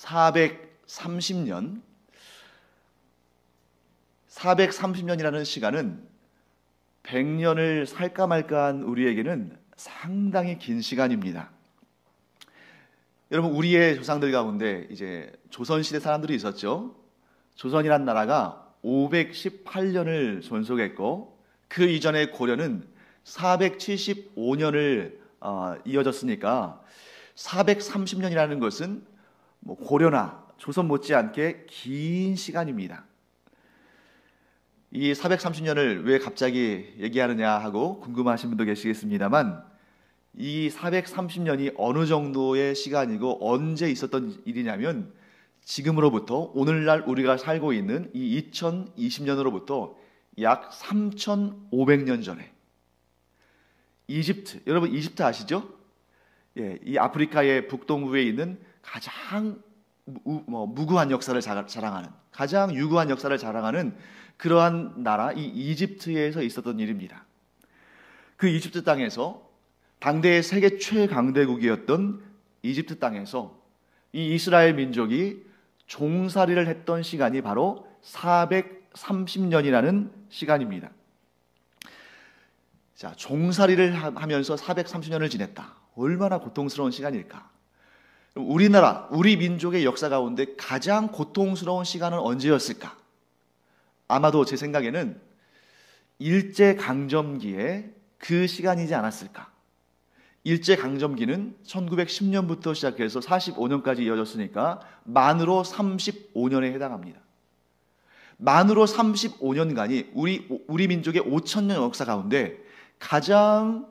430년, 430년이라는 시간은 100년을 살까 말까한 우리에게는 상당히 긴 시간입니다. 여러분, 우리의 조상들 가운데 이제 조선시대 사람들이 있었죠. 조선이란 나라가 518년을 존속했고, 그 이전에 고려는 475년을 이어졌으니까 430년이라는 것은 고려나 조선 못지않게 긴 시간입니다. 이 430년을 왜 갑자기 얘기하느냐 하고 궁금하신 분도 계시겠습니다만, 이 430년이 어느 정도의 시간이고 언제 있었던 일이냐면, 지금으로부터 오늘날 우리가 살고 있는 이 2020년으로부터 약 3500년 전에 이집트, 여러분 이집트 아시죠? 예, 이 아프리카의 북동부에 있는 가장 무구한 역사를 자랑하는, 가장 유구한 역사를 자랑하는 그러한 나라, 이 이집트에서 있었던 일입니다. 그 이집트 땅에서, 당대의 세계 최강대국이었던 이집트 땅에서 이 이스라엘 민족이 종살이를 했던 시간이 바로 430년이라는 시간입니다. 자, 종살이를 하면서 430년을 지냈다. 얼마나 고통스러운 시간일까? 우리나라, 우리 민족의 역사 가운데 가장 고통스러운 시간은 언제였을까? 아마도 제 생각에는 일제강점기에 그 시간이지 않았을까? 일제강점기는 1910년부터 시작해서 45년까지 이어졌으니까 만으로 35년에 해당합니다. 만으로 35년간이 우리 민족의 5,000년 역사 가운데 가장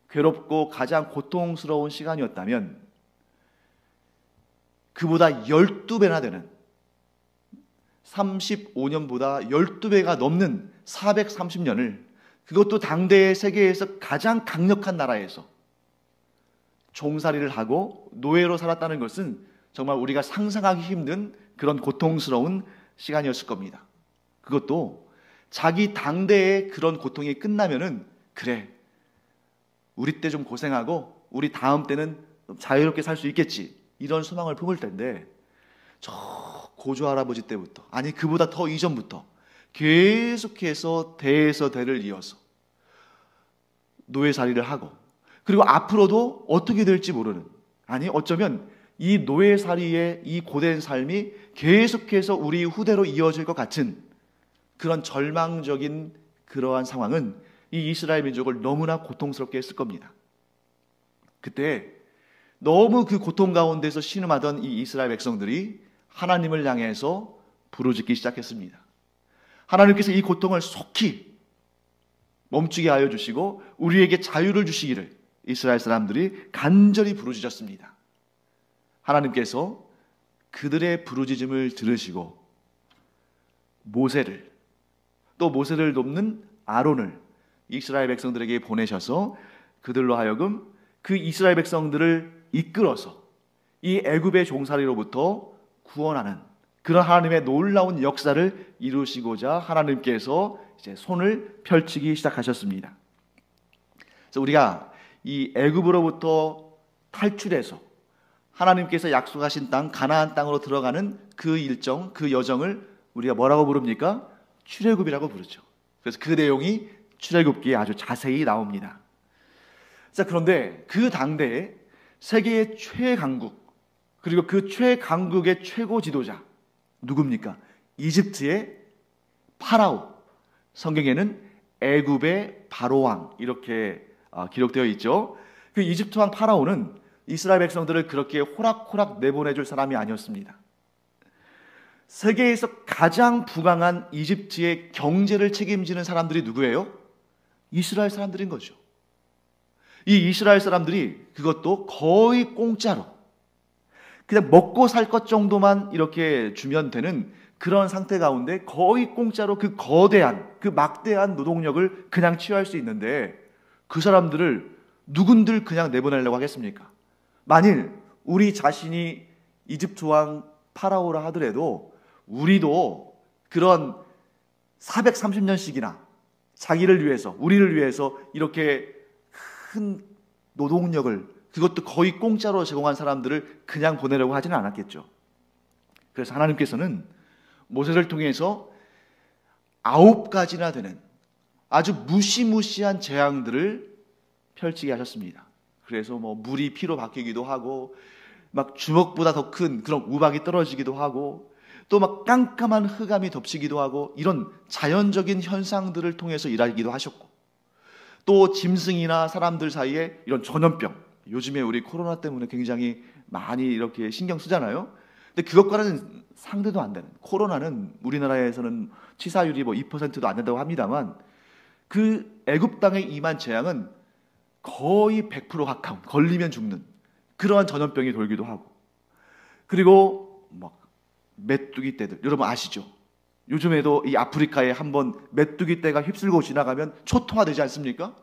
괴롭고 가장 고통스러운 시간이었다면, 그보다 12배나 되는, 35년보다 12배가 넘는 430년을, 그것도 당대의 세계에서 가장 강력한 나라에서 종살이를 하고 노예로 살았다는 것은 정말 우리가 상상하기 힘든 그런 고통스러운 시간이었을 겁니다. 그것도 자기 당대의 그런 고통이 끝나면은, 그래, 우리 때 좀 고생하고 우리 다음 때는 자유롭게 살 수 있겠지, 이런 소망을 품을 텐데, 저 고조 할아버지 때부터, 아니 그보다 더 이전부터 계속해서 대에서 대를 이어서 노예살이를 하고, 그리고 앞으로도 어떻게 될지 모르는, 아니 어쩌면 이 노예살이의 이 고된 삶이 계속해서 우리 후대로 이어질 것 같은 그런 절망적인 그러한 상황은 이 이스라엘 민족을 너무나 고통스럽게 했을 겁니다. 그때 너무 그 고통 가운데서 신음하던 이 이스라엘 백성들이 하나님을 향해서 부르짖기 시작했습니다. 하나님께서 이 고통을 속히 멈추게 하여 주시고 우리에게 자유를 주시기를 이스라엘 사람들이 간절히 부르짖었습니다. 하나님께서 그들의 부르짖음을 들으시고 모세를, 또 모세를 돕는 아론을 이스라엘 백성들에게 보내셔서 그들로 하여금 그 이스라엘 백성들을 이끌어서 이 애굽의 종살이로부터 구원하는 그런 하나님의 놀라운 역사를 이루시고자 하나님께서 이제 손을 펼치기 시작하셨습니다. 그래서 우리가 이 애굽으로부터 탈출해서 하나님께서 약속하신 땅 가나안 땅으로 들어가는 그 일정, 그 여정을 우리가 뭐라고 부릅니까? 출애굽이라고 부르죠. 그래서 그 내용이 출애굽기에 아주 자세히 나옵니다. 자, 그런데 그 당대에 세계의 최강국, 그리고 그 최강국의 최고 지도자 누굽니까? 이집트의 파라오, 성경에는 애굽의 바로왕 이렇게 기록되어 있죠. 그 이집트 왕 파라오는 이스라엘 백성들을 그렇게 호락호락 내보내줄 사람이 아니었습니다. 세계에서 가장 부강한 이집트의 경제를 책임지는 사람들이 누구예요? 이스라엘 사람들인 거죠. 이 이스라엘 사람들이 그것도 거의 공짜로 그냥 먹고 살 것 정도만 이렇게 주면 되는 그런 상태 가운데 거의 공짜로 그 거대한, 그 막대한 노동력을 그냥 취할 수 있는데, 그 사람들을 누군들 그냥 내보내려고 하겠습니까? 만일 우리 자신이 이집트 왕 파라오라 하더라도 우리도 그런 430년씩이나 자기를 위해서, 우리를 위해서 이렇게 큰 노동력을, 그것도 거의 공짜로 제공한 사람들을 그냥 보내려고 하지는 않았겠죠. 그래서 하나님께서는 모세를 통해서 9가지나 되는 아주 무시무시한 재앙들을 펼치게 하셨습니다. 그래서 물이 피로 바뀌기도 하고 막 주먹보다 더 큰 그런 우박이 떨어지기도 하고 또 막 깜깜한 흑암이 덮치기도 하고 이런 자연적인 현상들을 통해서 일하기도 하셨고 또 짐승이나 사람들 사이에 이런 전염병, 요즘에 우리 코로나 때문에 굉장히 많이 이렇게 신경 쓰잖아요. 근데 그것과는 상대도 안 되는, 코로나는 우리나라에서는 치사율이 2%도 안 된다고 합니다만 그 애굽 땅에 임한 재앙은 거의 100% 가까운, 걸리면 죽는 그러한 전염병이 돌기도 하고, 그리고 막 메뚜기 떼들, 여러분 아시죠? 요즘에도 이 아프리카에 한번 메뚜기 떼가 휩쓸고 지나가면 초토화되지 않습니까?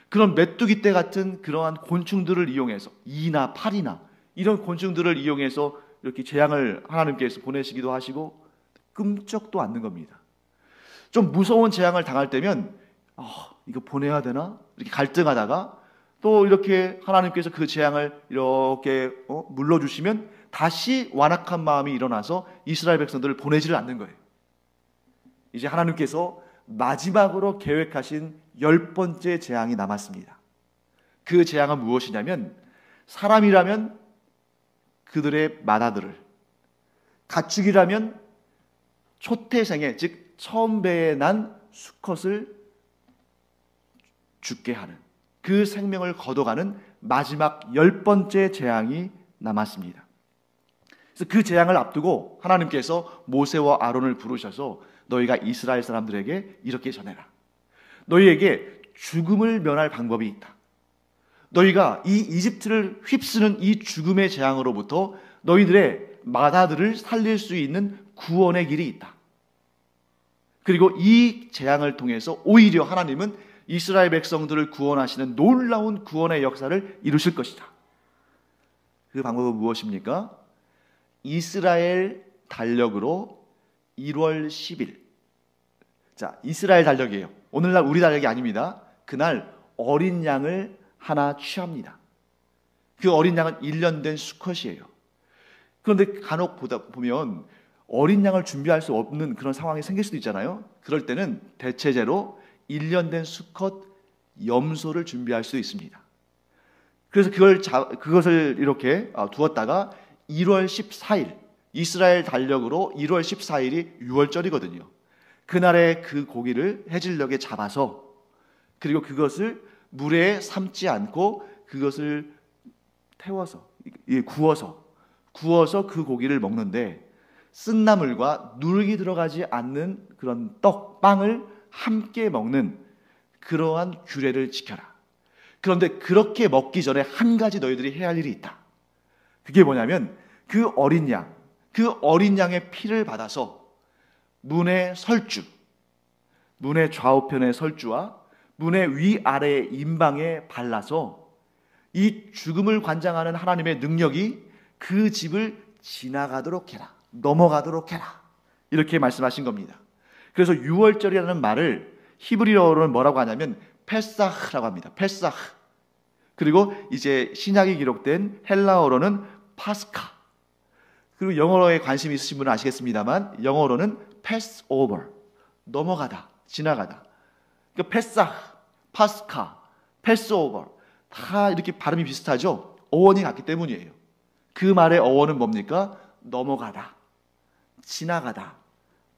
그런 메뚜기 떼 같은 그러한 곤충들을 이용해서, 이나 파리나 이런 곤충들을 이용해서 이렇게 재앙을 하나님께서 보내시기도 하시고 끔찍도 않는 겁니다. 좀 무서운 재앙을 당할 때면 이거 보내야 되나? 이렇게 갈등하다가 또 이렇게 하나님께서 그 재앙을 이렇게 물러주시면 다시 완악한 마음이 일어나서 이스라엘 백성들을 보내지를 않는 거예요. 이제 하나님께서 마지막으로 계획하신 10번째 재앙이 남았습니다. 그 재앙은 무엇이냐면, 사람이라면 그들의 맏아들을, 가축이라면 초태생에, 즉 처음 배에 난 수컷을 죽게 하는, 그 생명을 걷어가는 마지막 10번째 재앙이 남았습니다. 그래서 그 재앙을 앞두고 하나님께서 모세와 아론을 부르셔서 너희가 이스라엘 사람들에게 이렇게 전해라. 너희에게 죽음을 면할 방법이 있다. 너희가 이 이집트를 휩쓰는 이 죽음의 재앙으로부터 너희들의 맏아들을 살릴 수 있는 구원의 길이 있다. 그리고 이 재앙을 통해서 오히려 하나님은 이스라엘 백성들을 구원하시는 놀라운 구원의 역사를 이루실 것이다. 그 방법은 무엇입니까? 이스라엘 달력으로 1월 10일. 자, 이스라엘 달력이에요. 오늘날 우리 달력이 아닙니다. 그날 어린 양을 하나 취합니다. 그 어린 양은 1년 된 수컷이에요. 그런데 간혹 보면 어린 양을 준비할 수 없는 그런 상황이 생길 수도 있잖아요. 그럴 때는 대체제로 1년 된 수컷 염소를 준비할 수 있습니다. 그래서 그것을 이렇게 두었다가 1월 14일, 이스라엘 달력으로 1월 14일이 6월절이거든요. 그날에 그 고기를 해질녘에 잡아서, 그리고 그것을 물에 삶지 않고 그것을 태워서, 구워서 그 고기를 먹는데, 쓴나물과 누룩이 들어가지 않는 그런 빵을 함께 먹는 그러한 규례를 지켜라. 그런데 그렇게 먹기 전에 한 가지 너희들이 해야 할 일이 있다. 그게 뭐냐면, 그 어린 양의 피를 받아서 문의 좌우편의 설주와 문의 위아래의 임방에 발라서 이 죽음을 관장하는 하나님의 능력이 그 집을 지나가도록 해라, 넘어가도록 해라, 이렇게 말씀하신 겁니다. 그래서 6월절이라는 말을 히브리어로는 뭐라고 하냐면 페사흐라고 합니다. 페사흐. 그리고 이제 신약이 기록된 헬라어로는 파스카. 그리고 영어로에 관심 있으신 분은 아시겠습니다만 영어로는 Passover, 넘어가다, 지나가다. 그러니까 페사흐, 파스카, Passover 다 이렇게 발음이 비슷하죠. 어원이 같기 때문이에요. 그 말의 어원은 뭡니까? 넘어가다, 지나가다,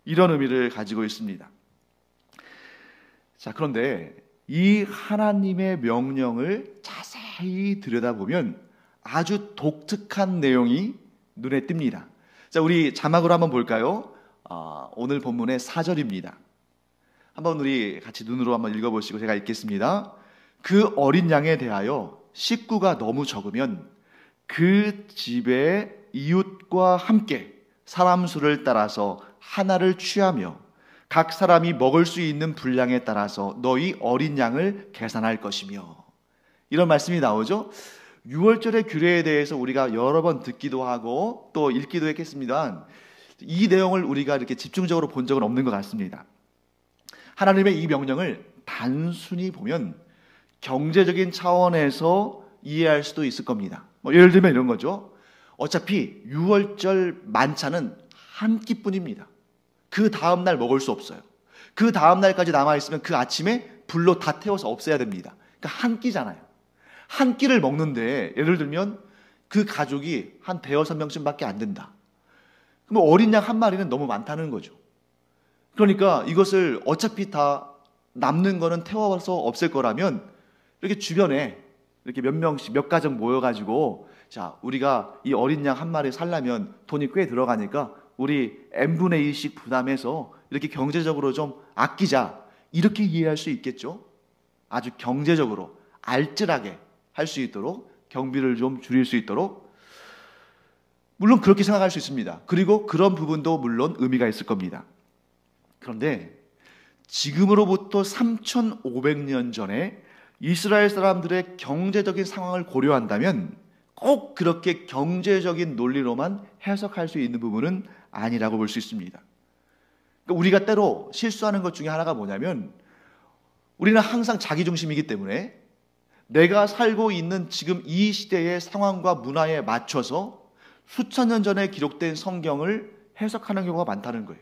이런 의미를 가지고 있습니다. 자, 그런데 이 하나님의 명령을 자세히 들여다보면 아주 독특한 내용이 눈에 띕니다. 자, 우리 자막으로 한번 볼까요? 오늘 본문의 4절입니다. 한번 우리 같이 눈으로 한번 읽어보시고 제가 읽겠습니다. 그 어린 양에 대하여 식구가 너무 적으면 그 집의 이웃과 함께 사람 수를 따라서 하나를 취하며 각 사람이 먹을 수 있는 분량에 따라서 너희 어린 양을 계산할 것이며, 이런 말씀이 나오죠. 6월절의 규례에 대해서 우리가 여러 번 듣기도 하고 또 읽기도 했겠습니다. 이 내용을 우리가 이렇게 집중적으로 본 적은 없는 것 같습니다. 하나님의 이 명령을 단순히 보면 경제적인 차원에서 이해할 수도 있을 겁니다. 예를 들면 이런 거죠. 어차피 6월절 만찬은 한 끼뿐입니다. 그 다음날 먹을 수 없어요. 그 다음날까지 남아있으면 그 아침에 불로 다 태워서 없애야 됩니다. 그러니까 한 끼잖아요. 한 끼를 먹는데 예를 들면 그 가족이 한 대여섯 명쯤밖에 안 된다. 그럼 어린 양 한 마리는 너무 많다는 거죠. 그러니까 이것을 어차피 다 남는 거는 태워서 없앨 거라면 이렇게 주변에 이렇게 몇 명씩 몇 가정 모여가지고 자, 우리가 이 어린 양 한 마리 살려면 돈이 꽤 들어가니까 우리 n분의 1씩 부담해서 이렇게 경제적으로 좀 아끼자, 이렇게 이해할 수 있겠죠. 아주 경제적으로 알뜰하게 할 수 있도록, 경비를 좀 줄일 수 있도록, 물론 그렇게 생각할 수 있습니다. 그리고 그런 부분도 물론 의미가 있을 겁니다. 그런데 지금으로부터 3,500년 전에 이스라엘 사람들의 경제적인 상황을 고려한다면 꼭 그렇게 경제적인 논리로만 해석할 수 있는 부분은 아니라고 볼 수 있습니다. 그러니까 우리가 때로 실수하는 것 중에 하나가 뭐냐면, 우리는 항상 자기중심이기 때문에 내가 살고 있는 지금 이 시대의 상황과 문화에 맞춰서 수천 년 전에 기록된 성경을 해석하는 경우가 많다는 거예요.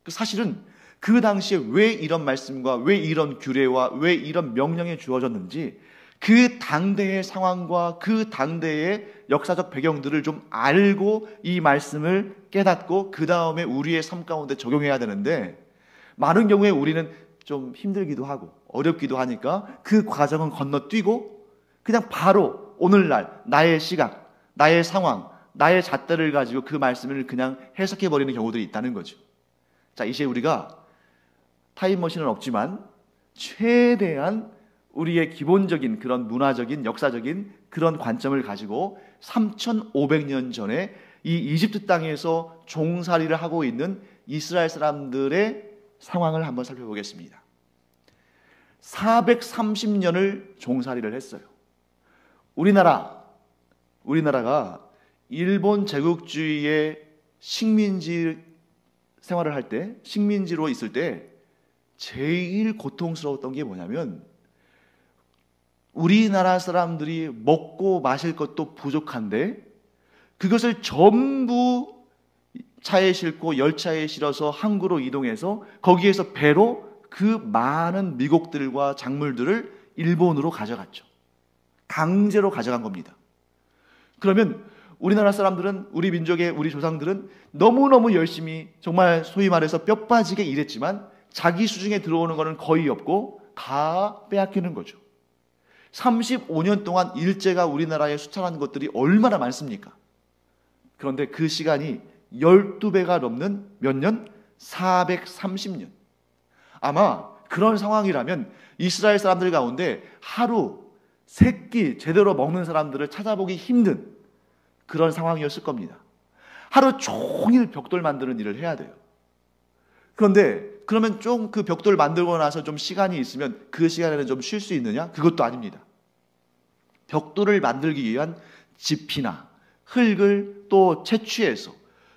사실은 그 당시에 왜 이런 말씀과 왜 이런 규례와 왜 이런 명령이 주어졌는지 그 당대의 상황과 그 당대의 역사적 배경들을 좀 알고 이 말씀을 깨닫고 그 다음에 우리의 삶 가운데 적용해야 되는데, 많은 경우에 우리는 좀 힘들기도 하고 어렵기도 하니까 그 과정은 건너뛰고 그냥 바로 오늘날 나의 시각, 나의 상황, 나의 잣대를 가지고 그 말씀을 그냥 해석해버리는 경우들이 있다는 거죠. 자, 이제 우리가 타임머신은 없지만 최대한 우리의 기본적인 그런 문화적인 역사적인 그런 관점을 가지고 3,500년 전에 이 이집트 땅에서 종살이를 하고 있는 이스라엘 사람들의 상황을 한번 살펴보겠습니다. 430년을 종살이를 했어요. 우리나라가 일본 제국주의의 식민지 생활을 할 때, 식민지로 있을 때 제일 고통스러웠던 게 뭐냐면, 우리나라 사람들이 먹고 마실 것도 부족한데 그것을 전부 차에 싣고 열차에 실어서 항구로 이동해서 거기에서 배로 그 많은 미곡들과 작물들을 일본으로 가져갔죠. 강제로 가져간 겁니다. 그러면 우리나라 사람들은, 우리 민족의 우리 조상들은 너무너무 열심히 정말 소위 말해서 뼈 빠지게 일했지만 자기 수중에 들어오는 것은 거의 없고 다 빼앗기는 거죠. 35년 동안 일제가 우리나라에 수탈한 것들이 얼마나 많습니까? 그런데 그 시간이 12배가 넘는 몇 년? 430년. 아마 그런 상황이라면 이스라엘 사람들 가운데 하루 3끼 제대로 먹는 사람들을 찾아보기 힘든 그런 상황이었을 겁니다. 하루 종일 벽돌 만드는 일을 해야 돼요. 그런데 그러면 좀 그 벽돌 만들고 나서 좀 시간이 있으면 그 시간에는 좀 쉴 수 있느냐? 그것도 아닙니다. 벽돌을 만들기 위한 짚이나 흙을 또 채취해서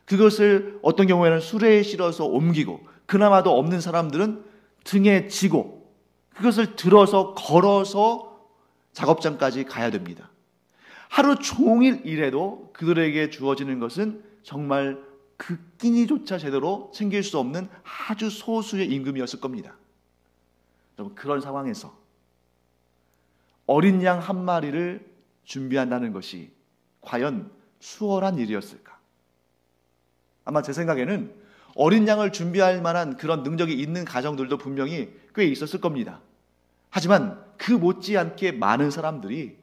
그것을 어떤 경우에는 수레에 실어서 옮기고, 그나마도 없는 사람들은 등에 지고 그것을 들어서 걸어서 작업장까지 가야 됩니다. 하루 종일 일해도 그들에게 주어지는 것은 정말 그 끼니조차 제대로 챙길 수 없는 아주 소수의 임금이었을 겁니다. 여러분, 그런 상황에서 어린 양 한 마리를 준비한다는 것이 과연 수월한 일이었을까? 아마 제 생각에는 어린 양을 준비할 만한 그런 능력이 있는 가정들도 분명히 꽤 있었을 겁니다. 하지만 그 못지않게 많은 사람들이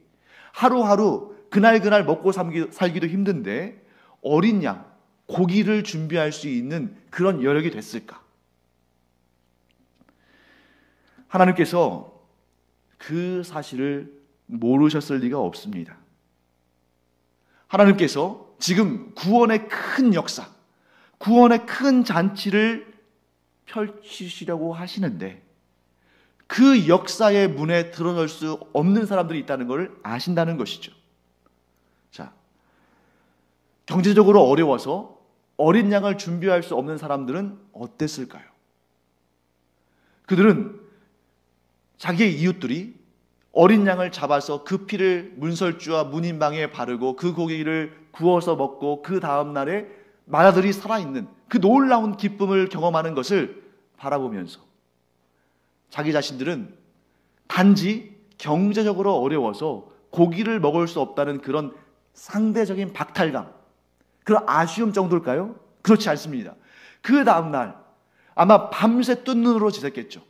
하루하루 그날 먹고 살기도 힘든데 어린 양, 고기를 준비할 수 있는 그런 여력이 됐을까? 하나님께서 그 사실을 모르셨을 리가 없습니다. 하나님께서 지금 구원의 큰 역사, 구원의 큰 잔치를 펼치시려고 하시는데 그 역사의 문에 들어설 수 없는 사람들이 있다는 걸 아신다는 것이죠. 자, 경제적으로 어려워서 어린 양을 준비할 수 없는 사람들은 어땠을까요? 그들은 자기의 이웃들이 어린 양을 잡아서 그 피를 문설주와 문인방에 바르고 그 고기를 구워서 먹고 그 다음 날에 맏아들이 살아있는 그 놀라운 기쁨을 경험하는 것을 바라보면서 자기 자신들은 단지 경제적으로 어려워서 고기를 먹을 수 없다는 그런 상대적인 박탈감, 그런 아쉬움 정도일까요? 그렇지 않습니다. 그 다음날 아마 밤새 뜬 눈으로 지냈겠죠.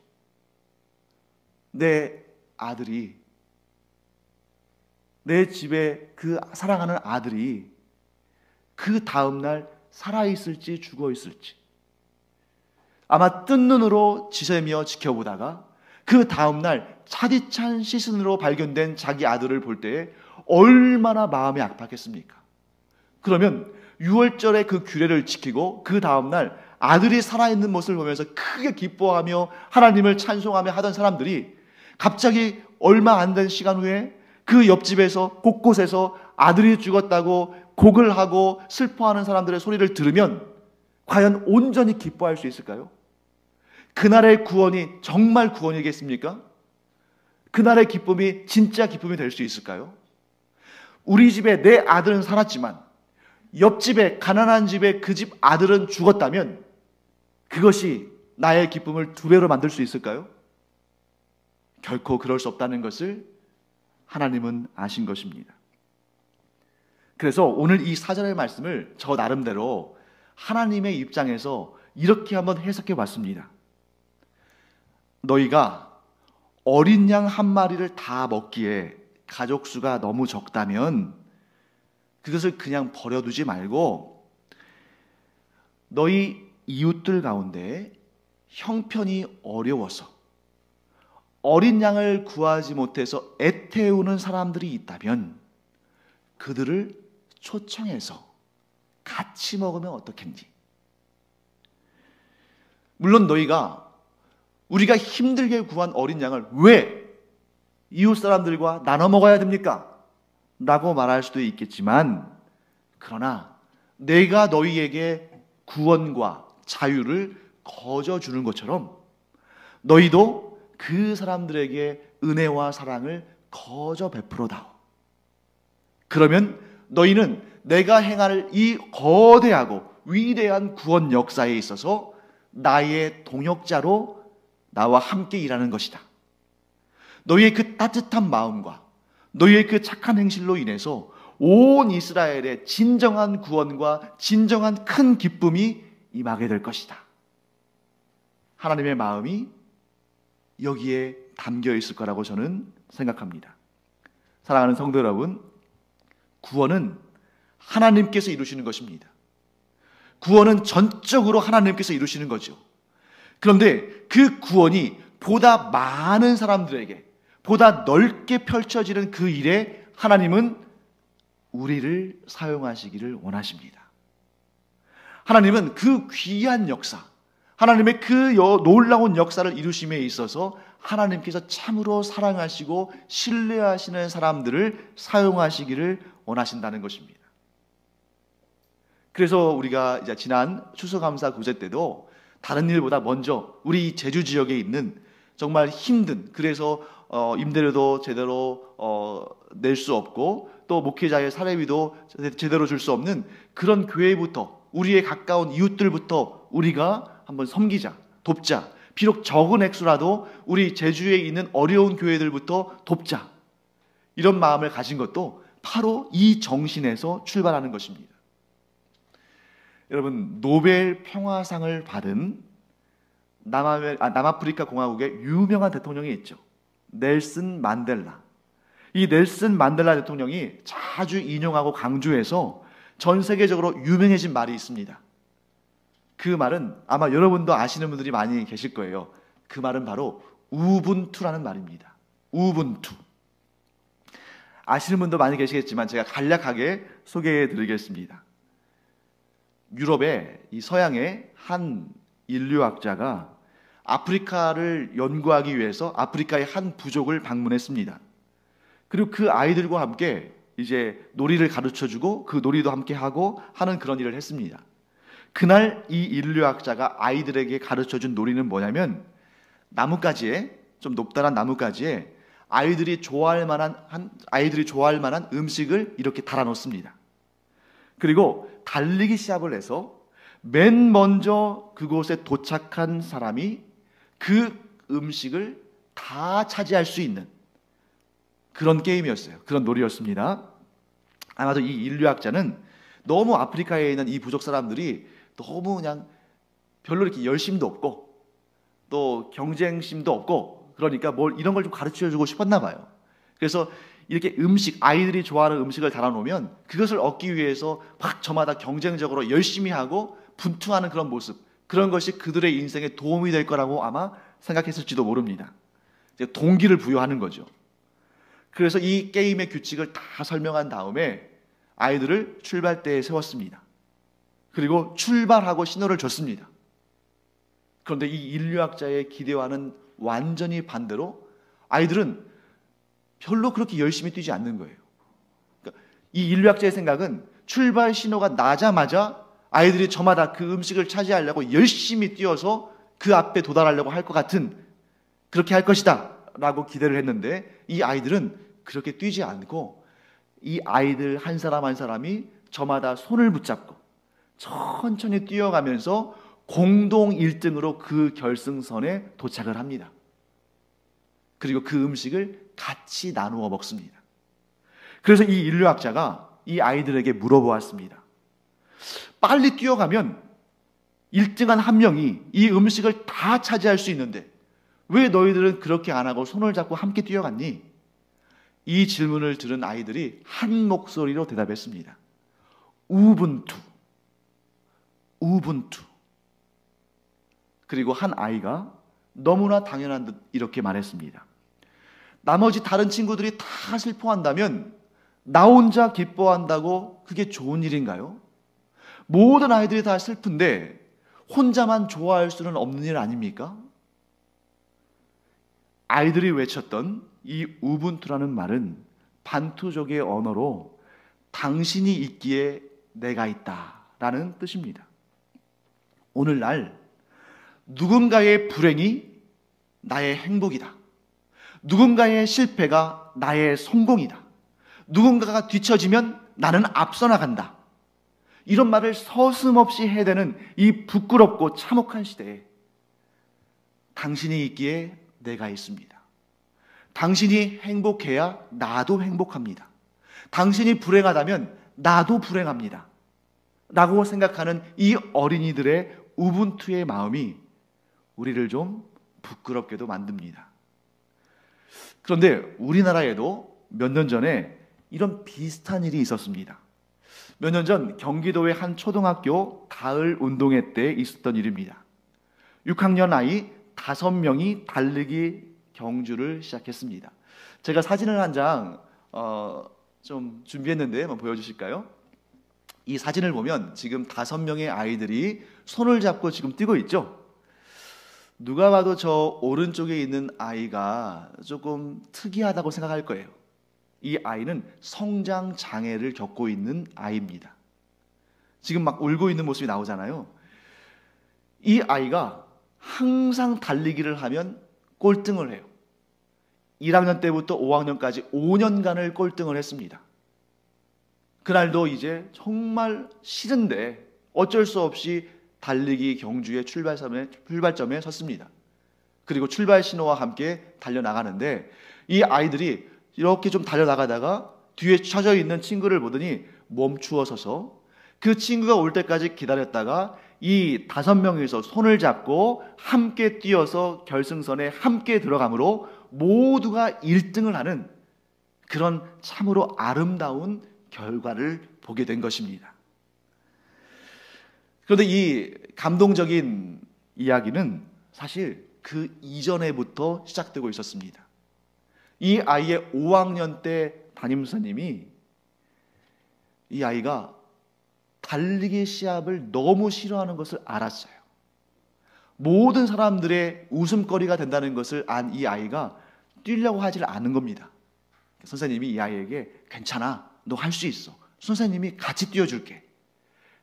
내 아들이, 내 집에 그 사랑하는 아들이 그 다음날 살아있을지 죽어있을지 아마 뜬 눈으로 지새며 지켜보다가 그 다음날 차디찬 시신으로 발견된 자기 아들을 볼 때에 얼마나 마음이 아팠겠습니까? 그러면 6월절에 그 규례를 지키고 그 다음날 아들이 살아있는 모습을 보면서 크게 기뻐하며 하나님을 찬송하며 하던 사람들이 갑자기 얼마 안 된 시간 후에 그 옆집에서 곳곳에서 아들이 죽었다고 곡을 하고 슬퍼하는 사람들의 소리를 들으면 과연 온전히 기뻐할 수 있을까요? 그날의 구원이 정말 구원이겠습니까? 그날의 기쁨이 진짜 기쁨이 될 수 있을까요? 우리 집에 내 아들은 살았지만 옆집에 가난한 집에 그 집 아들은 죽었다면 그것이 나의 기쁨을 2배로 만들 수 있을까요? 결코 그럴 수 없다는 것을 하나님은 아신 것입니다. 그래서 오늘 이 4절의 말씀을 저 나름대로 하나님의 입장에서 이렇게 한번 해석해 봤습니다. 너희가 어린 양 한 마리를 다 먹기에 가족 수가 너무 적다면 그것을 그냥 버려두지 말고 너희 이웃들 가운데 형편이 어려워서 어린 양을 구하지 못해서 애태우는 사람들이 있다면 그들을 초청해서 같이 먹으면 어떻겠니? 물론 우리가 힘들게 구한 어린 양을 왜 이웃 사람들과 나눠 먹어야 됩니까? 라고 말할 수도 있겠지만 그러나 내가 너희에게 구원과 자유를 거저 주는 것처럼 너희도 그 사람들에게 은혜와 사랑을 거저 베풀어다오. 그러면 너희는 내가 행할 이 거대하고 위대한 구원 역사에 있어서 나의 동역자로 나와 함께 일하는 것이다. 너희의 그 따뜻한 마음과 너희의 그 착한 행실로 인해서 온 이스라엘의 진정한 구원과 진정한 큰 기쁨이 임하게 될 것이다. 하나님의 마음이 여기에 담겨 있을 거라고 저는 생각합니다. 사랑하는 성도 여러분, 구원은 하나님께서 이루시는 것입니다. 구원은 전적으로 하나님께서 이루시는 거죠. 그런데 그 구원이 보다 많은 사람들에게 보다 넓게 펼쳐지는 그 일에 하나님은 우리를 사용하시기를 원하십니다. 하나님은 그 귀한 역사, 하나님의 그 놀라운 역사를 이루심에 있어서 하나님께서 참으로 사랑하시고 신뢰하시는 사람들을 사용하시기를 원하신다는 것입니다. 그래서 우리가 이제 지난 추수감사 구제 때도 다른 일보다 먼저 우리 제주 지역에 있는 정말 힘든, 그래서 임대료도 제대로 낼 수 없고 또 목회자의 사례비도 제대로 줄 수 없는 그런 교회부터, 우리의 가까운 이웃들부터 우리가 한번 섬기자, 돕자. 비록 적은 액수라도 우리 제주에 있는 어려운 교회들부터 돕자. 이런 마음을 가진 것도 바로 이 정신에서 출발하는 것입니다. 여러분, 노벨 평화상을 받은 남아프리카 공화국의 유명한 대통령이 있죠. 넬슨 만델라. 이 넬슨 만델라 대통령이 자주 인용하고 강조해서 전 세계적으로 유명해진 말이 있습니다. 그 말은 아마 여러분도 아시는 분들이 많이 계실 거예요. 그 말은 바로 우분투라는 말입니다. 우분투. 아시는 분도 많이 계시겠지만 제가 간략하게 소개해 드리겠습니다. 유럽의 이 서양의 한 인류학자가 아프리카를 연구하기 위해서 아프리카의 한 부족을 방문했습니다. 그리고 그 아이들과 함께 이제 놀이를 가르쳐주고 그 놀이도 함께 하고 하는 그런 일을 했습니다. 그날 이 인류학자가 아이들에게 가르쳐준 놀이는 뭐냐면 나뭇가지에, 좀 높다란 나뭇가지에 아이들이 좋아할 만한 음식을 이렇게 달아놓습니다. 그리고 달리기 시합을 해서 맨 먼저 그곳에 도착한 사람이 그 음식을 다 차지할 수 있는 그런 게임이었어요. 그런 놀이였습니다. 아마도 이 인류학자는 너무 아프리카에 있는 이 부족 사람들이 너무 그냥 별로 이렇게 열심도 없고 또 경쟁심도 없고 그러니까 뭘 이런 걸 좀 가르쳐주고 싶었나 봐요. 그래서 이렇게 아이들이 좋아하는 음식을 달아놓으면 그것을 얻기 위해서 막 저마다 경쟁적으로 열심히 하고 분투하는 그런 모습, 그런 것이 그들의 인생에 도움이 될 거라고 아마 생각했을지도 모릅니다. 동기를 부여하는 거죠. 그래서 이 게임의 규칙을 다 설명한 다음에 아이들을 출발대에 세웠습니다. 그리고 출발하고 신호를 줬습니다. 그런데 이 인류학자의 기대와는 완전히 반대로 아이들은 별로 그렇게 열심히 뛰지 않는 거예요. 그러니까 이 인류학자의 생각은 출발 신호가 나자마자 아이들이 저마다 그 음식을 차지하려고 열심히 뛰어서 그 앞에 도달하려고 할 것 같은, 그렇게 할 것이다 라고 기대를 했는데 이 아이들은 그렇게 뛰지 않고 이 아이들 한 사람 한 사람이 저마다 손을 붙잡고 천천히 뛰어가면서 공동 1등으로 그 결승선에 도착을 합니다. 그리고 그 음식을 같이 나누어 먹습니다. 그래서 이 인류학자가 이 아이들에게 물어보았습니다. 빨리 뛰어가면 1등한 한 명이 이 음식을 다 차지할 수 있는데 왜 너희들은 그렇게 안 하고 손을 잡고 함께 뛰어갔니? 이 질문을 들은 아이들이 한 목소리로 대답했습니다. 우분투. 그리고 한 아이가 너무나 당연한 듯 이렇게 말했습니다. 나머지 다른 친구들이 다 슬퍼한다면 나 혼자 기뻐한다고 그게 좋은 일인가요? 모든 아이들이 다 슬픈데 혼자만 좋아할 수는 없는 일 아닙니까? 아이들이 외쳤던 이 우분투라는 말은 반투족의 언어로 당신이 있기에 내가 있다라는 뜻입니다. 오늘날 누군가의 불행이 나의 행복이다. 누군가의 실패가 나의 성공이다. 누군가가 뒤처지면 나는 앞서 나간다. 이런 말을 서슴없이 해대는 이 부끄럽고 참혹한 시대에 당신이 있기에 내가 있습니다. 당신이 행복해야 나도 행복합니다. 당신이 불행하다면 나도 불행합니다. 라고 생각하는 이 어린이들의 우분투의 마음이 우리를 좀 부끄럽게도 만듭니다. 그런데 우리나라에도 몇 년 전에 이런 비슷한 일이 있었습니다. 몇 년 전 경기도의 한 초등학교 가을 운동회 때 있었던 일입니다. 6학년 아이 5명이 달리기 경주를 시작했습니다. 제가 사진을 한 장 좀 준비했는데 한번 보여주실까요? 이 사진을 보면 지금 5명의 아이들이 손을 잡고 지금 뛰고 있죠. 누가 봐도 저 오른쪽에 있는 아이가 조금 특이하다고 생각할 거예요. 이 아이는 성장 장애를 겪고 있는 아이입니다. 지금 막 울고 있는 모습이 나오잖아요. 이 아이가 항상 달리기를 하면 꼴등을 해요. 1학년 때부터 5학년까지 5년간을 꼴등을 했습니다. 그날도 이제 정말 싫은데 어쩔 수 없이 달리기 경주의 출발점에 섰습니다. 그리고 출발 신호와 함께 달려나가는데 이 아이들이 이렇게 좀 달려나가다가 뒤에 쳐져 있는 친구를 보더니 멈추어 서서 그 친구가 올 때까지 기다렸다가 이 5명이서 손을 잡고 함께 뛰어서 결승선에 함께 들어가므로 모두가 1등을 하는 그런 참으로 아름다운 결과를 보게 된 것입니다. 그런데 이 감동적인 이야기는 사실 그 이전에부터 시작되고 있었습니다. 이 아이의 5학년 때 담임선생님이 이 아이가 달리기 시합을 너무 싫어하는 것을 알았어요. 모든 사람들의 웃음거리가 된다는 것을 안 이 아이가 뛰려고 하질 않은 겁니다. 선생님이 이 아이에게 괜찮아, 너 할 수 있어, 선생님이 같이 뛰어줄게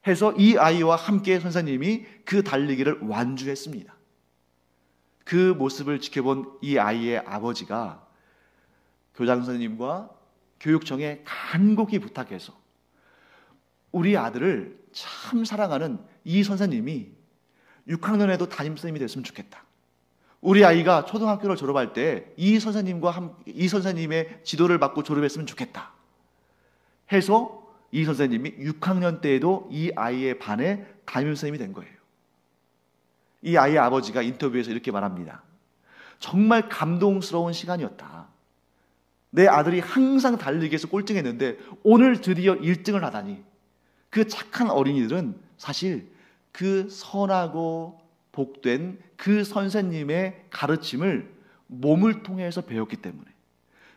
해서 이 아이와 함께 선생님이 그 달리기를 완주했습니다. 그 모습을 지켜본 이 아이의 아버지가 교장 선생님과 교육청에 간곡히 부탁해서 우리 아들을 참 사랑하는 이 선생님이 6학년에도 담임선생님이 됐으면 좋겠다. 우리 아이가 초등학교를 졸업할 때 이 선생님의 지도를 받고 졸업했으면 좋겠다 해서 이 선생님이 6학년 때에도 이 아이의 반에 담임선생님이 된 거예요. 이 아이의 아버지가 인터뷰에서 이렇게 말합니다. 정말 감동스러운 시간이었다. 내 아들이 항상 달리기에서 꼴등했는데 오늘 드디어 1등을 하다니. 그 착한 어린이들은 사실 그 선하고 복된 그 선생님의 가르침을 몸을 통해서 배웠기 때문에,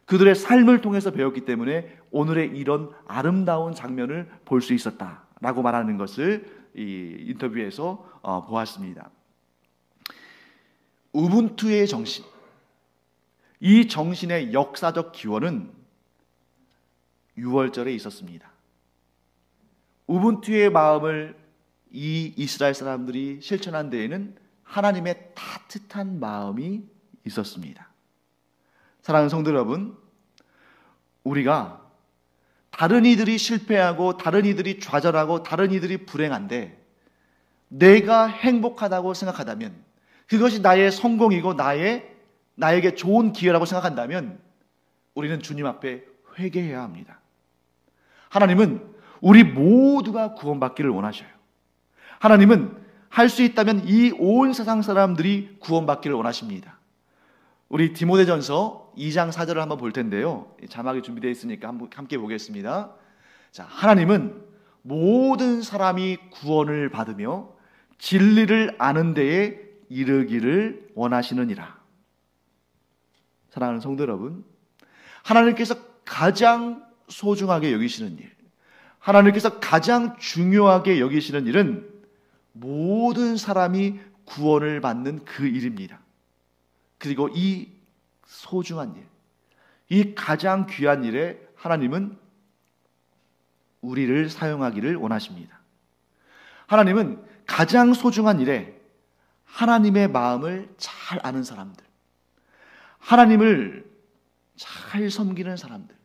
그들의 삶을 통해서 배웠기 때문에 오늘의 이런 아름다운 장면을 볼 수 있었다라고 말하는 것을 이 인터뷰에서 보았습니다. 우분투의 정신, 이 정신의 역사적 기원은 6월절에 있었습니다. 우분투의 마음을 이 이스라엘 사람들이 실천한 데에는 하나님의 따뜻한 마음이 있었습니다. 사랑하는 성도 여러분, 우리가 다른 이들이 실패하고 다른 이들이 좌절하고 다른 이들이 불행한데 내가 행복하다고 생각하다면, 그것이 나의 성공이고 나에게 좋은 기회라고 생각한다면 우리는 주님 앞에 회개해야 합니다. 하나님은 우리 모두가 구원받기를 원하셔요. 하나님은 할 수 있다면 이 온 세상 사람들이 구원받기를 원하십니다. 우리 디모데전서 2장 4절을 한번 볼 텐데요. 자막이 준비되어 있으니까 함께 보겠습니다. 자, 하나님은 모든 사람이 구원을 받으며 진리를 아는 데에 이르기를 원하시느니라. 사랑하는 성도 여러분, 하나님께서 가장 소중하게 여기시는 일, 하나님께서 가장 중요하게 여기시는 일은 모든 사람이 구원을 받는 그 일입니다. 그리고 이 소중한 일, 이 가장 귀한 일에 하나님은 우리를 사용하기를 원하십니다. 하나님은 가장 소중한 일에 하나님의 마음을 잘 아는 사람들, 하나님을 잘 섬기는 사람들,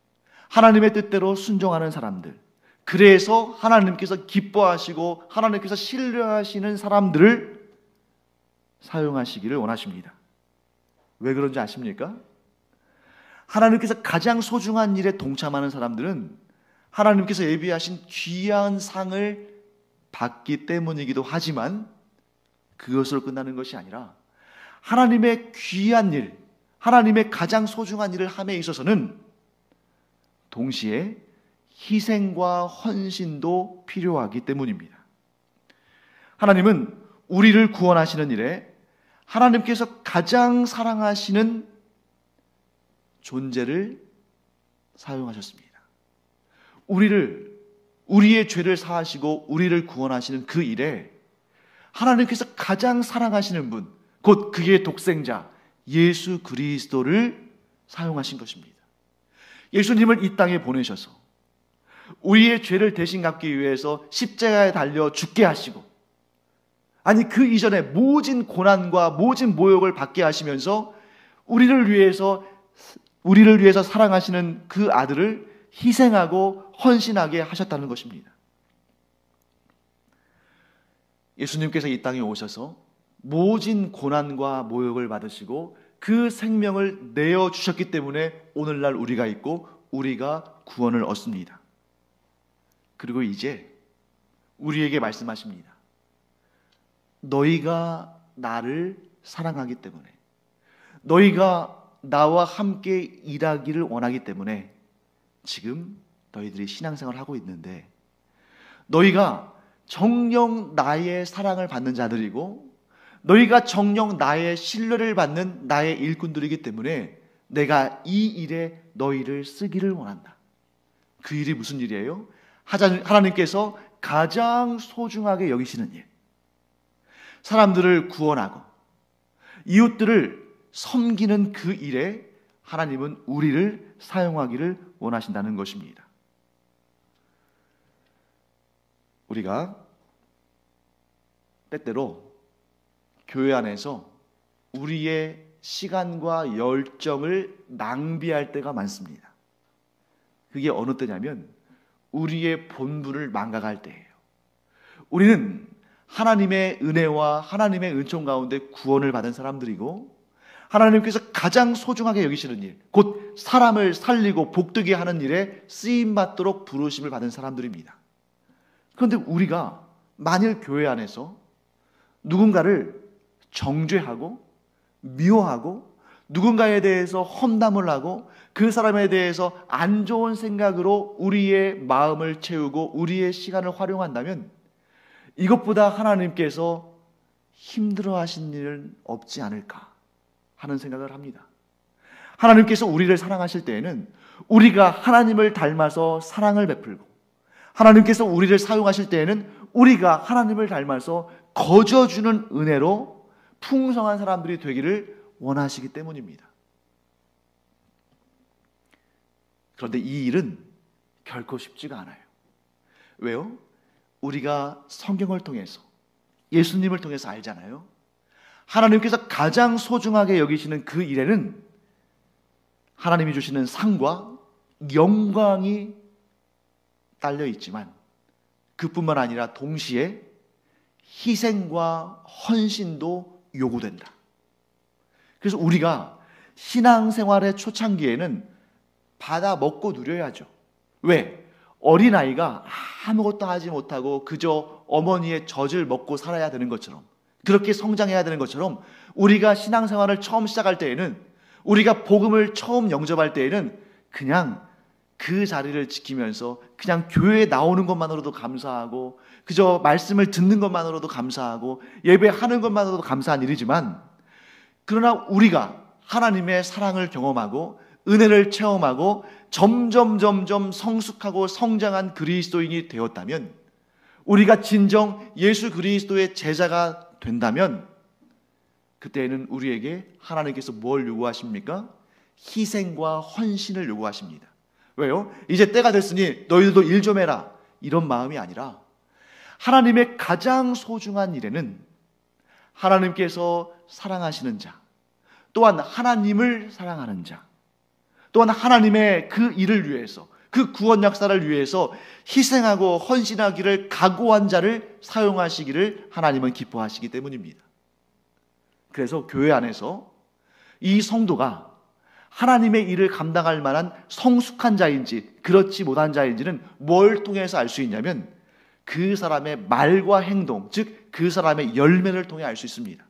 하나님의 뜻대로 순종하는 사람들, 그래서 하나님께서 기뻐하시고 하나님께서 신뢰하시는 사람들을 사용하시기를 원하십니다. 왜 그런지 아십니까? 하나님께서 가장 소중한 일에 동참하는 사람들은 하나님께서 예비하신 귀한 상을 받기 때문이기도 하지만 그것으로 끝나는 것이 아니라 하나님의 귀한 일, 하나님의 가장 소중한 일을 함에 있어서는 동시에 희생과 헌신도 필요하기 때문입니다. 하나님은 우리를 구원하시는 일에 하나님께서 가장 사랑하시는 존재를 사용하셨습니다. 우리의 죄를 사하시고 우리를 구원하시는 그 일에 하나님께서 가장 사랑하시는 분, 곧 그의 독생자 예수 그리스도를 사용하신 것입니다. 예수님을 이 땅에 보내셔서 우리의 죄를 대신 갚기 위해서 십자가에 달려 죽게 하시고, 아니 그 이전에 모진 고난과 모진 모욕을 받게 하시면서 우리를 위해서 사랑하시는 그 아들을 희생하고 헌신하게 하셨다는 것입니다. 예수님께서 이 땅에 오셔서 모진 고난과 모욕을 받으시고 그 생명을 내어주셨기 때문에 오늘날 우리가 있고 우리가 구원을 얻습니다. 그리고 이제 우리에게 말씀하십니다. 너희가 나를 사랑하기 때문에, 너희가 나와 함께 일하기를 원하기 때문에 지금 너희들이 신앙생활을 하고 있는데, 너희가 정녕 나의 사랑을 받는 자들이고 너희가 정녕 나의 신뢰를 받는 나의 일꾼들이기 때문에 내가 이 일에 너희를 쓰기를 원한다. 그 일이 무슨 일이에요? 하나님께서 가장 소중하게 여기시는 일, 사람들을 구원하고 이웃들을 섬기는 그 일에 하나님은 우리를 사용하기를 원하신다는 것입니다. 우리가 때때로 교회 안에서 우리의 시간과 열정을 낭비할 때가 많습니다. 그게 어느 때냐면 우리의 본분을 망각할 때예요. 우리는 하나님의 은혜와 하나님의 은총 가운데 구원을 받은 사람들이고, 하나님께서 가장 소중하게 여기시는 일, 곧 사람을 살리고 복되게 하는 일에 쓰임받도록 부르심을 받은 사람들입니다. 그런데 우리가 만일 교회 안에서 누군가를 정죄하고 미워하고 누군가에 대해서 험담을 하고 그 사람에 대해서 안 좋은 생각으로 우리의 마음을 채우고 우리의 시간을 활용한다면 이것보다 하나님께서 힘들어하신 일은 없지 않을까 하는 생각을 합니다. 하나님께서 우리를 사랑하실 때에는 우리가 하나님을 닮아서 사랑을 베풀고, 하나님께서 우리를 사용하실 때에는 우리가 하나님을 닮아서 거저주는 은혜로 풍성한 사람들이 되기를 원하시기 때문입니다. 그런데 이 일은 결코 쉽지가 않아요. 왜요? 우리가 성경을 통해서, 예수님을 통해서 알잖아요. 하나님께서 가장 소중하게 여기시는 그 일에는 하나님이 주시는 상과 영광이 딸려 있지만 그뿐만 아니라 동시에 희생과 헌신도 요구된다. 그래서 우리가 신앙생활의 초창기에는 받아 먹고 누려야죠. 왜? 어린아이가 아무것도 하지 못하고 그저 어머니의 젖을 먹고 살아야 되는 것처럼, 그렇게 성장해야 되는 것처럼, 우리가 신앙생활을 처음 시작할 때에는, 우리가 복음을 처음 영접할 때에는 그냥 그 자리를 지키면서 그냥 교회에 나오는 것만으로도 감사하고, 그저 말씀을 듣는 것만으로도 감사하고, 예배하는 것만으로도 감사한 일이지만, 그러나 우리가 하나님의 사랑을 경험하고 은혜를 체험하고 점점 성숙하고 성장한 그리스도인이 되었다면, 우리가 진정 예수 그리스도의 제자가 된다면, 그때에는 우리에게 하나님께서 뭘 요구하십니까? 희생과 헌신을 요구하십니다. 왜요? 이제 때가 됐으니 너희들도 일 좀 해라, 이런 마음이 아니라 하나님의 가장 소중한 일에는 하나님께서 사랑하시는 자, 또한 하나님을 사랑하는 자, 또한 하나님의 그 일을 위해서, 그 구원 역사를 위해서 희생하고 헌신하기를 각오한 자를 사용하시기를 하나님은 기뻐하시기 때문입니다. 그래서 교회 안에서 이 성도가 하나님의 일을 감당할 만한 성숙한 자인지 그렇지 못한 자인지는 뭘 통해서 알 수 있냐면 그 사람의 말과 행동, 즉 그 사람의 열매를 통해 알 수 있습니다.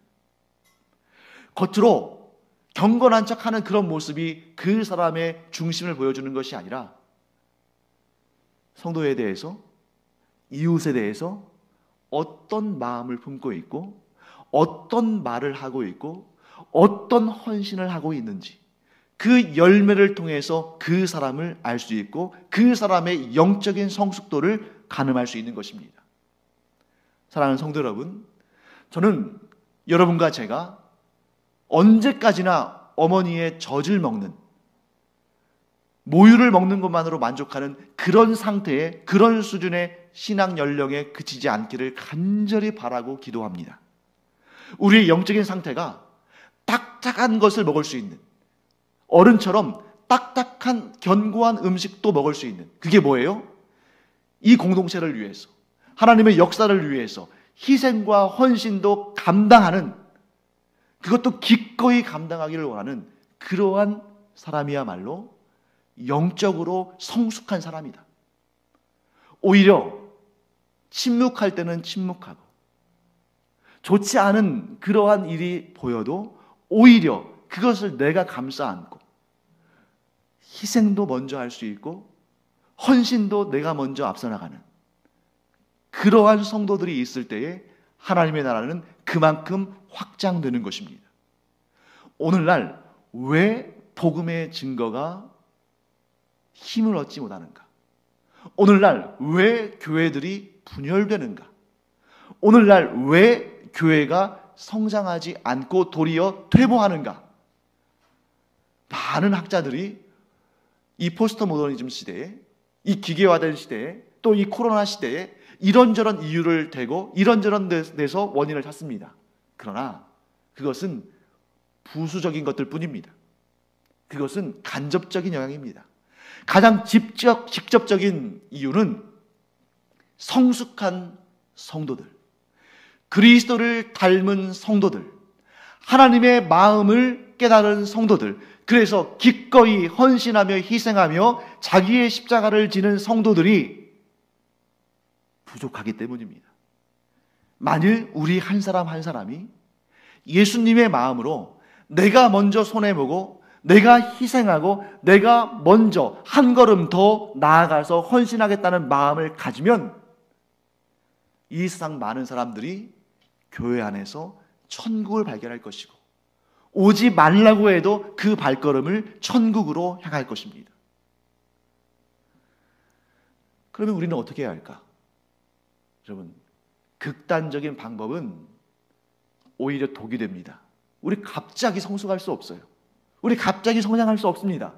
겉으로 경건한 척하는 그런 모습이 그 사람의 중심을 보여주는 것이 아니라 성도에 대해서, 이웃에 대해서 어떤 마음을 품고 있고 어떤 말을 하고 있고 어떤 헌신을 하고 있는지, 그 열매를 통해서 그 사람을 알 수 있고 그 사람의 영적인 성숙도를 가늠할 수 있는 것입니다. 사랑하는 성도 여러분, 저는 여러분과 제가 언제까지나 어머니의 젖을 먹는, 모유를 먹는 것만으로 만족하는 그런 상태의, 그런 수준의 신앙 연령에 그치지 않기를 간절히 바라고 기도합니다. 우리의 영적인 상태가 딱딱한 것을 먹을 수 있는, 어른처럼 딱딱한 견고한 음식도 먹을 수 있는, 그게 뭐예요? 이 공동체를 위해서, 하나님의 역사를 위해서 희생과 헌신도 감당하는, 그것도 기꺼이 감당하기를 원하는 그러한 사람이야말로 영적으로 성숙한 사람이다. 오히려 침묵할 때는 침묵하고 좋지 않은 그러한 일이 보여도 오히려 그것을 내가 감싸 안고 희생도 먼저 할 수 있고 헌신도 내가 먼저 앞서 나가는 그러한 성도들이 있을 때에 하나님의 나라는 그만큼 확장되는 것입니다. 오늘날 왜 복음의 증거가 힘을 얻지 못하는가? 오늘날 왜 교회들이 분열되는가? 오늘날 왜 교회가 성장하지 않고 도리어 퇴보하는가? 많은 학자들이 이 포스트 모더니즘 시대에, 이 기계화된 시대에, 또 이 코로나 시대에 이런저런 이유를 대고 이런저런 데서 원인을 찾습니다. 그러나 그것은 부수적인 것들 뿐입니다. 그것은 간접적인 영향입니다. 가장 직접적인 이유는 성숙한 성도들, 그리스도를 닮은 성도들, 하나님의 마음을 깨달은 성도들, 그래서 기꺼이 헌신하며 희생하며 자기의 십자가를 지는 성도들이 부족하기 때문입니다. 만일 우리 한 사람 한 사람이 예수님의 마음으로 내가 먼저 손해보고 내가 희생하고 내가 먼저 한 걸음 더 나아가서 헌신하겠다는 마음을 가지면 이 세상 많은 사람들이 교회 안에서 천국을 발견할 것이고 오지 말라고 해도 그 발걸음을 천국으로 향할 것입니다. 그러면 우리는 어떻게 해야 할까? 여러분, 극단적인 방법은 오히려 독이 됩니다. 우리 갑자기 성숙할 수 없어요. 우리 갑자기 성장할 수 없습니다.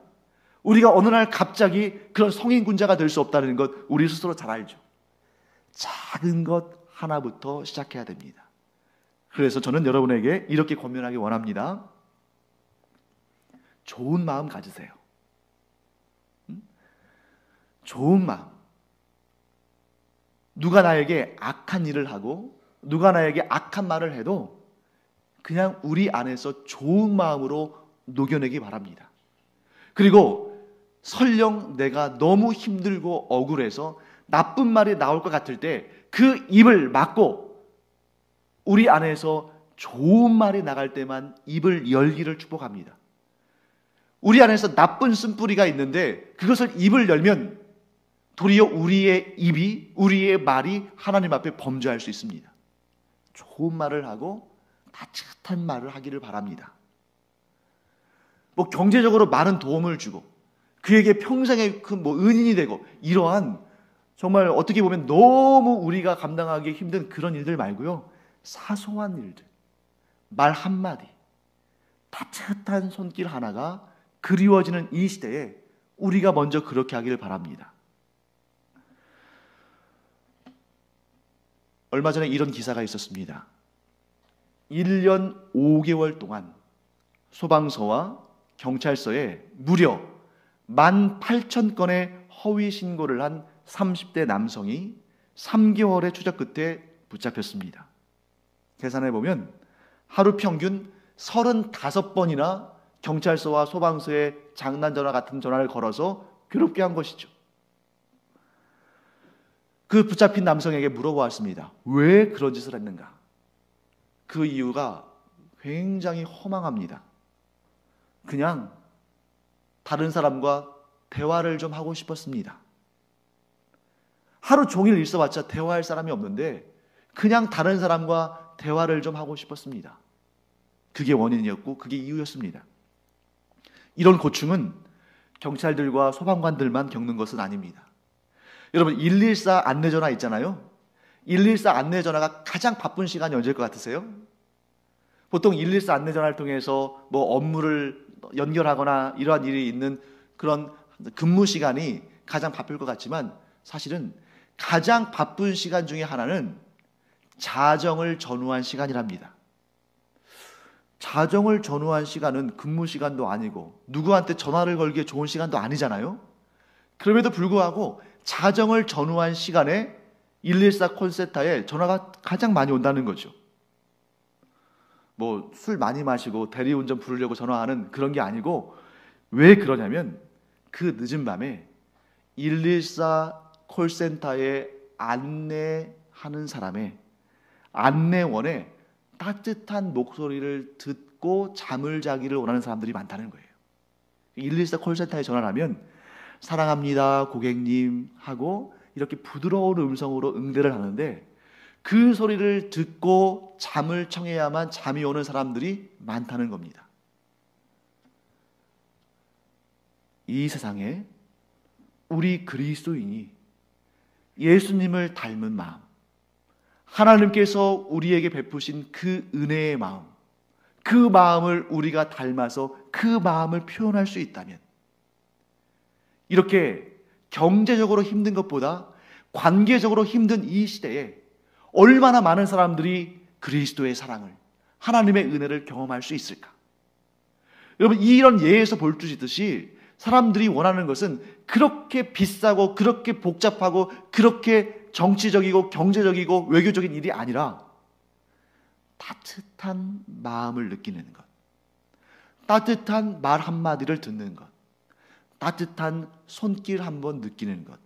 우리가 어느 날 갑자기 그런 성인군자가 될 수 없다는 것 우리 스스로 잘 알죠. 작은 것 하나부터 시작해야 됩니다. 그래서 저는 여러분에게 이렇게 권면하기 원합니다. 좋은 마음 가지세요. 좋은 마음. 누가 나에게 악한 일을 하고 누가 나에게 악한 말을 해도 그냥 우리 안에서 좋은 마음으로 녹여내기 바랍니다. 그리고 설령 내가 너무 힘들고 억울해서 나쁜 말이 나올 것 같을 때 그 입을 막고 우리 안에서 좋은 말이 나갈 때만 입을 열기를 축복합니다. 우리 안에서 나쁜 쓴뿌리가 있는데 그것을 입을 열면 도리어 우리의 입이, 우리의 말이 하나님 앞에 범죄할 수 있습니다. 좋은 말을 하고 따뜻한 말을 하기를 바랍니다. 뭐 경제적으로 많은 도움을 주고 그에게 평생의 은인이 되고 이러한 정말 어떻게 보면 너무 우리가 감당하기 힘든 그런 일들 말고요. 사소한 일들, 말 한마디, 따뜻한 손길 하나가 그리워지는 이 시대에 우리가 먼저 그렇게 하기를 바랍니다. 얼마 전에 이런 기사가 있었습니다. 1년 5개월 동안 소방서와 경찰서에 무려 18,000건의 허위 신고를 한 30대 남성이 3개월의 추적 끝에 붙잡혔습니다. 계산해 보면 하루 평균 35번이나 경찰서와 소방서에 장난 전화 같은 전화를 걸어서 괴롭게 한 것이죠. 그 붙잡힌 남성에게 물어보았습니다. 왜 그런 짓을 했는가? 그 이유가 굉장히 허망합니다. 그냥 다른 사람과 대화를 좀 하고 싶었습니다. 하루 종일 있어봤자 대화할 사람이 없는데 그냥 다른 사람과 대화를 좀 하고 싶었습니다. 그게 원인이었고 그게 이유였습니다. 이런 고충은 경찰들과 소방관들만 겪는 것은 아닙니다. 여러분 114 안내전화 있잖아요. 114 안내전화가 가장 바쁜 시간이 언제일 것 같으세요? 보통 114 안내전화를 통해서 업무를 연결하거나 이러한 일이 있는 그런 근무 시간이 가장 바쁠 것 같지만 사실은 가장 바쁜 시간 중에 하나는 자정을 전후한 시간이랍니다. 자정을 전후한 시간은 근무 시간도 아니고 누구한테 전화를 걸기에 좋은 시간도 아니잖아요. 그럼에도 불구하고 자정을 전후한 시간에 114 콜센터에 전화가 가장 많이 온다는 거죠. 술 많이 마시고 대리운전 부르려고 전화하는 그런 게 아니고 왜 그러냐면 그 늦은 밤에 114 콜센터에 안내하는 사람의 안내원의 따뜻한 목소리를 듣고 잠을 자기를 원하는 사람들이 많다는 거예요. 114 콜센터에 전화를 하면 사랑합니다 고객님 하고 이렇게 부드러운 음성으로 응대를 하는데 그 소리를 듣고 잠을 청해야만 잠이 오는 사람들이 많다는 겁니다. 이 세상에 우리 그리스도인이 예수님을 닮은 마음, 하나님께서 우리에게 베푸신 그 은혜의 마음, 그 마음을 우리가 닮아서 그 마음을 표현할 수 있다면 이렇게 경제적으로 힘든 것보다 관계적으로 힘든 이 시대에 얼마나 많은 사람들이 그리스도의 사랑을, 하나님의 은혜를 경험할 수 있을까? 여러분 이런 예에서 볼 수 있듯이 사람들이 원하는 것은 그렇게 비싸고 그렇게 복잡하고 그렇게 정치적이고 경제적이고 외교적인 일이 아니라 따뜻한 마음을 느끼는 것, 따뜻한 말 한마디를 듣는 것, 따뜻한 손길 한번 느끼는 것,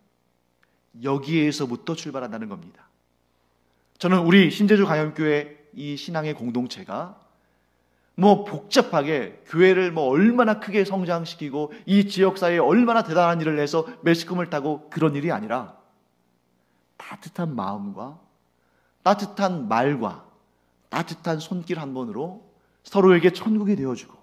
여기에서부터 출발한다는 겁니다. 저는 우리 신제주 가염교회 이 신앙의 공동체가 복잡하게 교회를 얼마나 크게 성장시키고 이 지역사회에 얼마나 대단한 일을 해서 매스컴을 타고 그런 일이 아니라 따뜻한 마음과 따뜻한 말과 따뜻한 손길 한 번으로 서로에게 천국이 되어주고,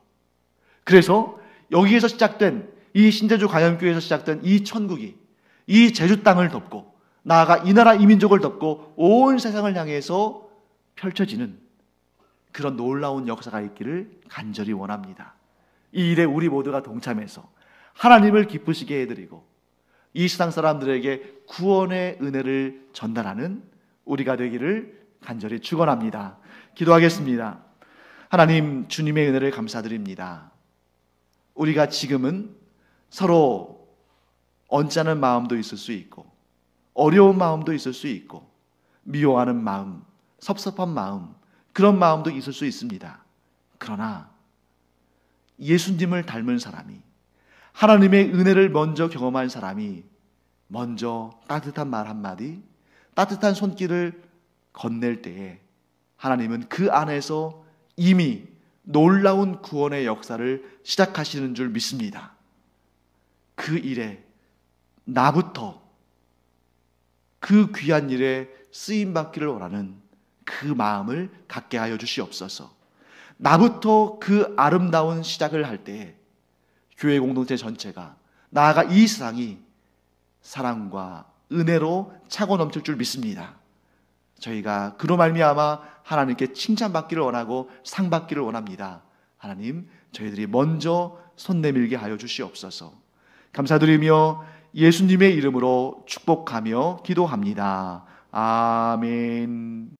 그래서 여기에서 시작된 이 신제주 가염교회에서 시작된 이 천국이 이 제주 땅을 덮고 나아가 이 나라 이 민족을 덮고 온 세상을 향해서 펼쳐지는 그런 놀라운 역사가 있기를 간절히 원합니다. 이 일에 우리 모두가 동참해서 하나님을 기쁘시게 해드리고 이 세상 사람들에게 구원의 은혜를 전달하는 우리가 되기를 간절히 축원합니다. 기도하겠습니다. 하나님, 주님의 은혜를 감사드립니다. 우리가 지금은 서로 언짢은 마음도 있을 수 있고 어려운 마음도 있을 수 있고 미워하는 마음, 섭섭한 마음, 그런 마음도 있을 수 있습니다. 그러나 예수님을 닮은 사람이, 하나님의 은혜를 먼저 경험한 사람이 먼저 따뜻한 말 한마디, 따뜻한 손길을 건넬 때에 하나님은 그 안에서 이미 놀라운 구원의 역사를 시작하시는 줄 믿습니다. 그 일에 나부터 그 귀한 일에 쓰임받기를 원하는 그 마음을 갖게 하여 주시옵소서. 나부터 그 아름다운 시작을 할 때 교회 공동체 전체가, 나아가 이 세상이 사랑과 은혜로 차고 넘칠 줄 믿습니다. 저희가 그로 말미암아 하나님께 칭찬받기를 원하고 상받기를 원합니다. 하나님, 저희들이 먼저 손 내밀게 하여 주시옵소서. 감사드리며 예수님의 이름으로 축복하며 기도합니다. 아멘.